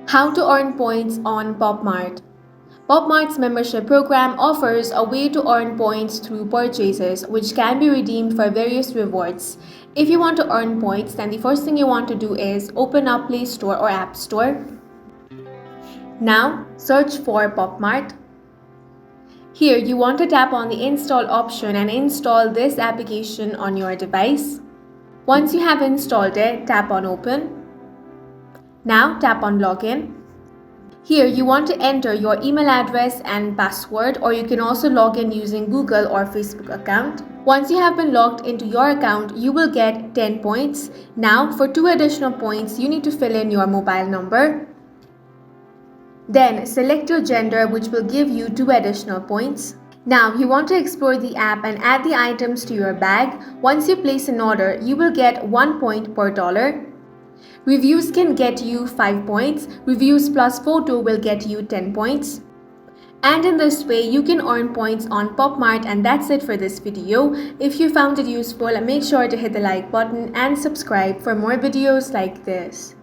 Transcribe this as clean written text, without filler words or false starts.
How to earn points on Popmart. Popmart's membership program offers a way to earn points through purchases, which can be redeemed for various rewards. If you want to earn points, then the first thing you want to do is open up Play Store or App Store. Now, search for Popmart. Here, you want to tap on the install option and install this application on your device. Once you have installed it, tap on open. Now tap on login. Here you want to enter your email address and password, or you can also log in using Google or Facebook account. Once you have been logged into your account, you will get 10 points. Now for 2 additional points, you need to fill in your mobile number. Then select your gender, which will give you 2 additional points. Now you want to explore the app and add the items to your bag. Once you place an order, you will get 1 point per dollar. Reviews can get you 5 points. Reviews plus photo will get you 10 points. And in this way, you can earn points on Popmart. And that's it for this video. If you found it useful, make sure to hit the like button and subscribe for more videos like this.